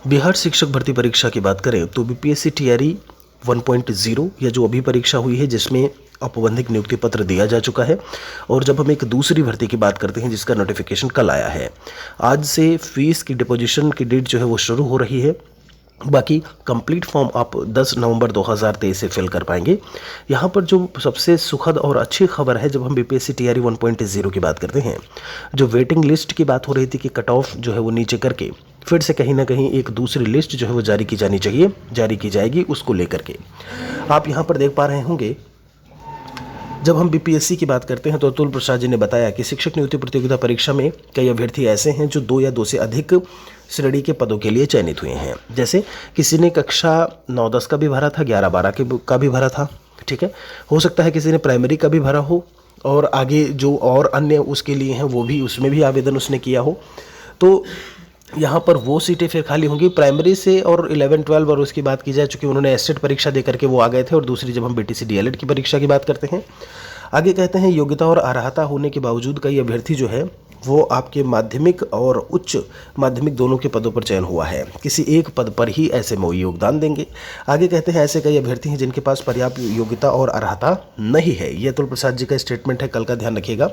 बिहार शिक्षक भर्ती परीक्षा की बात करें तो बीपीएससी टीआरई 1.0 या जो अभी परीक्षा हुई है जिसमें औपबंधिक नियुक्ति पत्र दिया जा चुका है। और जब हम एक दूसरी भर्ती की बात करते हैं जिसका नोटिफिकेशन कल आया है, आज से फीस की डिपोजिशन की डेट जो है वो शुरू हो रही है। बाकी कंप्लीट फॉर्म आप 10 नवंबर 2023 से फिल कर पाएंगे। यहाँ पर जो सबसे सुखद और अच्छी खबर है, जब हम बीपीएससी टीआरई 1.0 की बात करते हैं, जो वेटिंग लिस्ट की बात हो रही थी कि कट ऑफ जो है वो नीचे करके फिर से कहीं ना कहीं एक दूसरी लिस्ट जो है वो जारी की जानी चाहिए, जारी की जाएगी, उसको लेकर के आप यहाँ पर देख पा रहे होंगे। जब हम बीपीएससी की बात करते हैं तो अतुल प्रसाद जी ने बताया कि शिक्षक नियुक्ति प्रतियोगिता परीक्षा में कई अभ्यर्थी ऐसे हैं जो 2 या 2 से अधिक श्रेणी के पदों के लिए चयनित हुए हैं। जैसे किसी ने कक्षा 9-10 का भी भरा था, 11-12 का भी भरा था, ठीक है। हो सकता है किसी ने प्राइमरी का भी भरा हो और आगे जो और अन्य उसके लिए हैं वो भी, उसमें भी आवेदन उसने किया हो। तो यहाँ पर वो सीटें फिर खाली होंगी प्राइमरी से। और 11-12 और उसकी बात की जाए, चूँकि उन्होंने एस्टेट परीक्षा दे करके वो आ गए थे। और दूसरी जब हम बीटीसी डीएलएड की परीक्षा की बात करते हैं, आगे कहते हैं योग्यता और अर्हता होने के बावजूद कई अभ्यर्थी जो है वो आपके माध्यमिक और उच्च माध्यमिक दोनों के पदों पर चयन हुआ है, किसी एक पद पर ही ऐसे में वो योगदान देंगे। आगे कहते हैं ऐसे कई अभ्यर्थी हैं जिनके पास पर्याप्त योग्यता और अर्हता नहीं है। ये अतुल प्रसाद जी का स्टेटमेंट है, कल का ध्यान रखिएगा।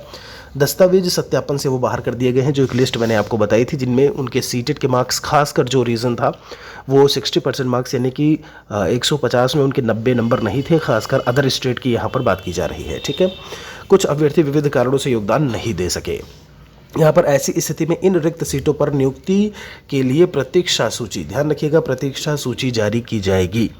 दस्तावेज सत्यापन से वो बाहर कर दिए गए हैं, जो एक लिस्ट मैंने आपको बताई थी जिनमें उनके सीटेट के मार्क्स, खासकर जो रीज़न था वो 60% मार्क्स, यानी कि 150 में उनके 90 नंबर नहीं थे। खासकर अदर स्टेट की यहाँ पर बात की जा रही है, ठीक है। कुछ अभ्यर्थी विविध कारणों से योगदान नहीं दे सके। यहाँ पर ऐसी स्थिति में इन रिक्त सीटों पर नियुक्ति के लिए प्रतीक्षा सूची, ध्यान रखिएगा, प्रतीक्षा सूची जारी की जाएगी।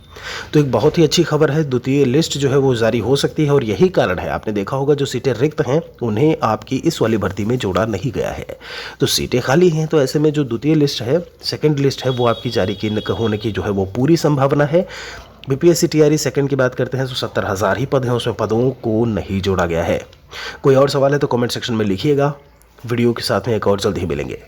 तो एक बहुत ही अच्छी खबर है, द्वितीय लिस्ट जो है वो जारी हो सकती है। और यही कारण है, आपने देखा होगा, जो सीटें रिक्त हैं उन्हें आपकी इस वाली भर्ती में जोड़ा नहीं गया है। तो सीटें खाली हैं, तो ऐसे में जो द्वितीय लिस्ट है, सेकेंड लिस्ट है, वो आपकी जारी होने की जो है वो पूरी संभावना है। बीपीएससी टीआरई सेकंड की बात करते हैं तो 70,000 ही पद हैं, उसमें पदों को नहीं जोड़ा गया है। कोई और सवाल है तो कमेंट सेक्शन में लिखिएगा। वीडियो के साथ में एक और जल्द ही मिलेंगे।